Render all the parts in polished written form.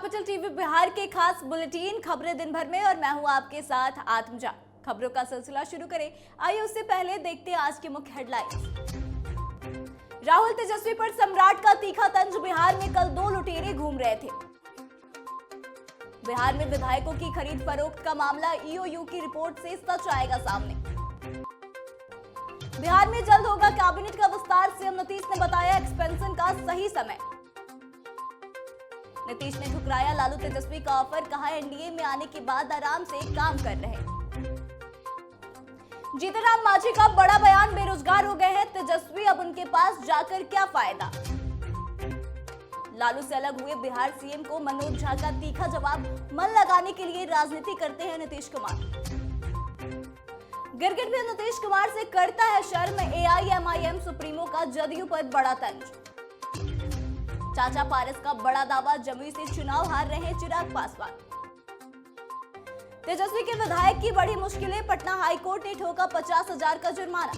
Capital TV Bihar के खास bulletin खबरें दिन भर में और मैं हूं आपके साथ आत्मजा। खबरों का सिलसिला शुरू करें। आइए उससे पहले देखते हैं आज की मुख्य हेडलाइंस। राहुल तेजस्वी पर सम्राट का तीखा तंज। बिहार में कल दो लुटेरे घूम रहे थे। बिहार में विधायकों की खरीद फरोख्त का मामला ईओयू की रिपोर्ट से सच आएगा सामने। बिहार में जल्द होगा कैबिनेट का विस्तार। सीएम नीतीश ने बताया एक्सपेंशन का सही समय। नीतीश ने ठुकराया लालू तेजस्वी का ऑफर। कहा एनडीए में आने के बाद आराम से काम कर रहे। जीतनराम मांझी का बड़ा बयान। बेरोजगार हो गए हैं तेजस्वी, अब उनके पास जाकर क्या फायदा। लालू से अलग हुए बिहार सीएम को मनोज झा का तीखा जवाब। मन लगाने के लिए राजनीति करते हैं नीतीश कुमार। गिरगिट में नीतीश कुमार से करता है शर्म। एआईएमआईएम सुप्रीमो का जदयू पर बड़ा तंज। चाचा पारस का बड़ा दावा। जमुई से चुनाव हार रहे हैं चिराग पासवान। तेजस्वी के विधायक की बड़ी मुश्किलें। पटना हाईकोर्ट ने ठोका 50,000 का जुर्माना।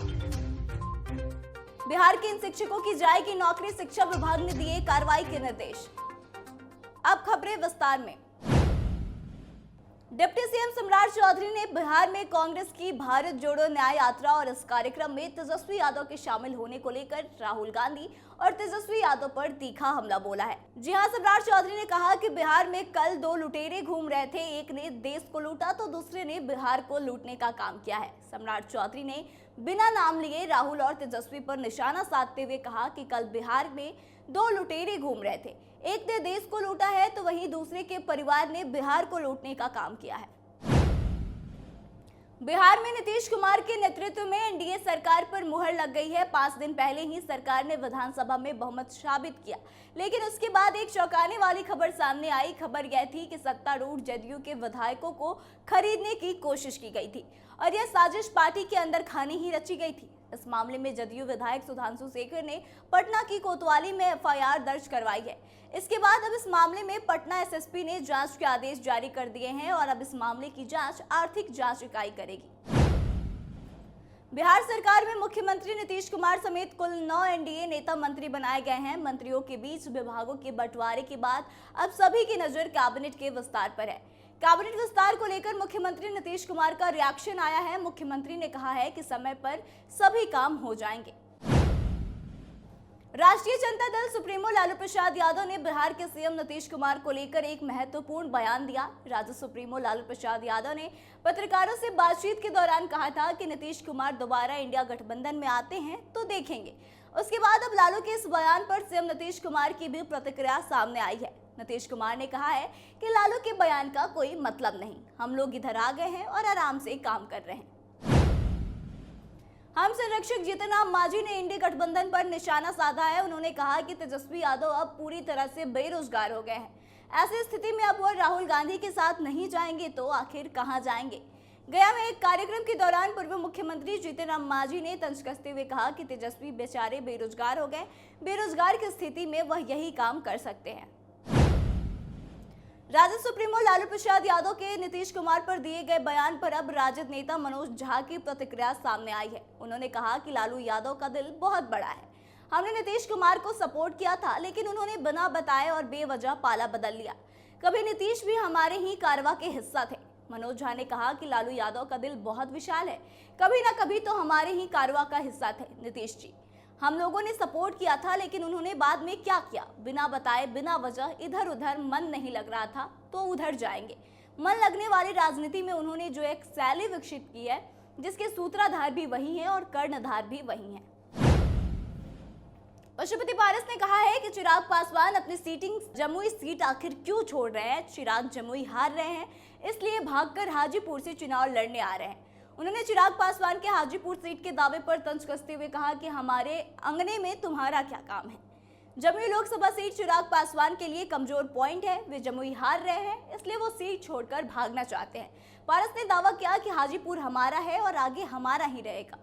बिहार के इन शिक्षकों की जाएगी नौकरी। शिक्षा विभाग ने दिए कार्रवाई के निर्देश। अब खबरें विस्तार में। डिप्टी सीएम सम्राट चौधरी ने बिहार में कांग्रेस की भारत जोड़ो न्याय यात्रा और इस कार्यक्रम में तेजस्वी यादव के शामिल होने को लेकर राहुल गांधी और तेजस्वी यादव पर तीखा हमला बोला है। जी हां, सम्राट चौधरी ने कहा कि बिहार में कल दो लुटेरे घूम रहे थे। एक ने देश को लूटा तो दूसरे ने बिहार को लूटने का काम किया है। सम्राट चौधरी ने बिना नाम लिए राहुल और तेजस्वी पर निशाना साधते हुए कहा कि कल बिहार में दो लुटेरे घूम रहे थे। एक ने देश को लूटा है तो वहीं दूसरे के परिवार ने बिहार को लूटने का काम किया है। बिहार में नीतीश कुमार के नेतृत्व में एनडीए सरकार पर मुहर लग गई है। 5 दिन पहले ही सरकार ने विधानसभा में बहुमत साबित किया, लेकिन उसके बाद एक चौंकाने वाली खबर सामने आई। खबर यह थी कि सत्तारूढ़ जदयू के विधायकों को खरीदने की कोशिश की गई थी और यह साजिश पार्टी के अंदर खानी ही रची गई थी। इस मामले में जदयू विधायक सुधांशु शेखर ने पटना की कोतवाली में एफआईआर दर्ज करवाई है। इसके बाद अब इस मामले में पटना एसएसपी ने जांच के आदेश जारी कर दिए हैं और अब इस मामले की जांच आर्थिक जांच इकाई करेगी। बिहार सरकार में मुख्यमंत्री नीतीश कुमार समेत कुल 9 एनडीए नेता मंत्री बनाए गए हैं। मंत्रियों के बीच विभागों के बंटवारे के बाद अब सभी की नजर कैबिनेट के विस्तार पर है। कैबिनेट विस्तार को लेकर मुख्यमंत्री नीतीश कुमार का रिएक्शन आया है। मुख्यमंत्री ने कहा है कि समय पर सभी काम हो जाएंगे। राष्ट्रीय जनता दल सुप्रीमो लालू प्रसाद यादव ने बिहार के सीएम नीतीश कुमार को लेकर एक महत्वपूर्ण बयान दिया। राज्य सुप्रीमो लालू प्रसाद यादव ने पत्रकारों से बातचीत के दौरान कहा था कि नीतीश कुमार दोबारा इंडिया गठबंधन में आते हैं तो देखेंगे। उसके बाद अब लालू के इस बयान पर सीएम नीतीश कुमार की भी प्रतिक्रिया सामने आई है। नीतीश कुमार ने कहा है कि लालू के बयान का कोई मतलब नहीं, हम लोग इधर आ गए हैं और आराम से काम कर रहे हैं। हम संरक्षक जीतनराम मांझी ने इंडी गठबंधन पर निशाना साधा है। उन्होंने कहा कि तेजस्वी यादव अब पूरी तरह से बेरोजगार हो गए हैं। ऐसी स्थिति में अब वो राहुल गांधी के साथ नहीं जाएंगे तो आखिर कहां जाएंगे। गया में एक कार्यक्रम के दौरान पूर्व मुख्यमंत्री जीतनराम मांझी ने तंज कसते हुए कहा कि तेजस्वी बेचारे बेरोजगार हो गए। बेरोजगार की स्थिति में वह यही काम कर सकते हैं। राजद सुप्रीमो लालू प्रसाद यादव के नीतीश कुमार पर दिए गए बयान पर अब राजद नेता मनोज झा की प्रतिक्रिया सामने आई है। उन्होंने कहा कि लालू यादव का दिल बहुत बड़ा है। हमने नीतीश कुमार को सपोर्ट किया था, लेकिन उन्होंने बिना बताए और बेवजह पाला बदल लिया। कभी नीतीश भी हमारे ही कारवा के हिस्सा थे। मनोज झा ने कहा कि लालू यादव का दिल बहुत विशाल है। कभी ना कभी तो हमारे ही कारवा का हिस्सा थे नीतीश जी। हम लोगों ने सपोर्ट किया था, लेकिन उन्होंने बाद में क्या किया, बिना बताए बिना वजह इधर उधर मन नहीं लग रहा था तो उधर जाएंगे। मन लगने वाली राजनीति में उन्होंने जो एक शैली विकसित की है, जिसके सूत्रधार भी वही हैं और कर्णधार भी वही हैं। पशुपति पारस ने कहा है कि चिराग पासवान अपनी सीटिंग जमुई सीट आखिर क्यों छोड़ रहे हैं। चिराग जमुई हार रहे हैं, इसलिए भागकर हाजीपुर से चुनाव लड़ने आ रहे हैं। उन्होंने चिराग पासवान के हाजीपुर सीट के दावे पर तंज कसते हुए कहा कि हमारे अंगने में तुम्हारा क्या काम है। जमुई लोकसभा सीट चिराग पासवान के लिए कमजोर पॉइंट है। वे जमुई हार रहे हैं, इसलिए वो सीट छोड़कर भागना चाहते हैं। पारस ने दावा किया कि हाजीपुर हमारा है और आगे हमारा ही रहेगा।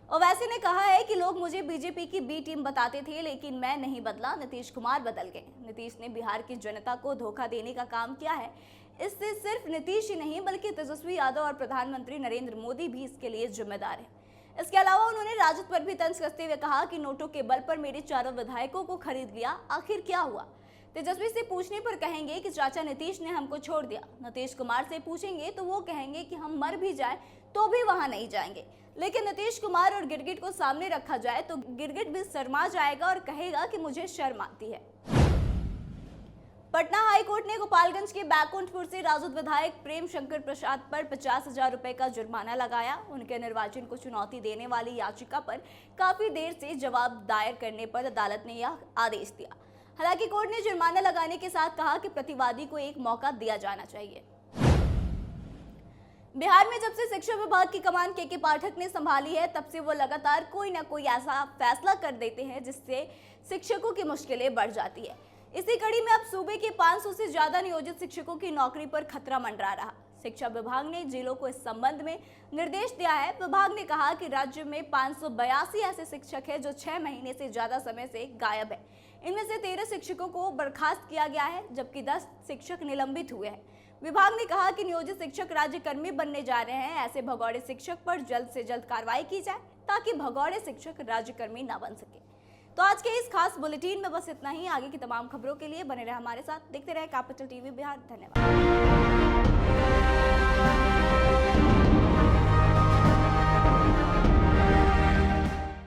ओवैसी ने कहा है कि लोग मुझे बीजेपी की बी टीम बताते थे, लेकिन मैं नहीं बदला, नीतीश कुमार बदल गए। नीतीश ने बिहार की जनता को धोखा देने का काम किया है। इससे सिर्फ नीतीश ही नहीं बल्कि तेजस्वी यादव और प्रधानमंत्री नरेंद्र मोदी भी इसके लिए जिम्मेदार है। इसके अलावा उन्होंने राजद पर भी तंज कसते हुए कहा कि नोटों के बल पर मेरे चारों विधायकों को खरीद लिया, आखिर क्या हुआ। तेजस्वी से पूछने पर कहेंगे कि चाचा नीतीश ने हमको छोड़ दिया। नीतीश कुमार से पूछेंगे तो वो कहेंगे कि हम मर भी जाएं तो भी वहां नहीं जाएंगे। लेकिन नीतीश कुमार और गिरगिट को सामने रखा जाए तो गिरगिट भी शर्मा जाएगा और कहेगा कि मुझे शर्म आती है। पटना हाईकोर्ट ने गोपालगंज के बैकुंठपुर से राजद विधायक प्रेम शंकर प्रसाद पर 50,000 रुपए का जुर्माना लगाया। उनके निर्वाचन को चुनौती देने वाली याचिका पर काफी देर से जवाब दायर करने पर अदालत ने यह आदेश दिया। हालांकि कोर्ट ने जुर्माना लगाने के साथ कहा कि प्रतिवादी को एक मौका दिया जाना चाहिए। बिहार में जब से शिक्षा विभाग की कमान के पाठक ने संभाली है, तब से वो लगातार कोई ना कोई ऐसा फैसला कर देते हैं जिससे शिक्षकों की मुश्किलें बढ़ जाती है। इसी कड़ी में अब सूबे के 500 से ज्यादा नियोजित शिक्षकों की नौकरी पर खतरा मंडरा रहा। शिक्षा विभाग ने जिलों को इस संबंध में निर्देश दिया है। विभाग ने कहा कि राज्य में 582 ऐसे शिक्षक हैं जो 6 महीने से ज्यादा समय से गायब है। इनमें से 13 शिक्षकों को बर्खास्त किया गया है, जबकि 10 शिक्षक निलंबित हुए हैं। विभाग ने कहा कि नियोजित शिक्षक राज्यकर्मी बनने जा रहे हैं। ऐसे भगौड़े शिक्षक पर जल्द से जल्द कार्रवाई की जाए ताकि भगौड़े शिक्षक राज्यकर्मी न बन सके। तो आज के इस खास बुलेटिन में बस इतना ही। आगे की तमाम खबरों के लिए बने रहे हमारे साथ, देखते रहे कैपिटल टीवी बिहार। धन्यवाद।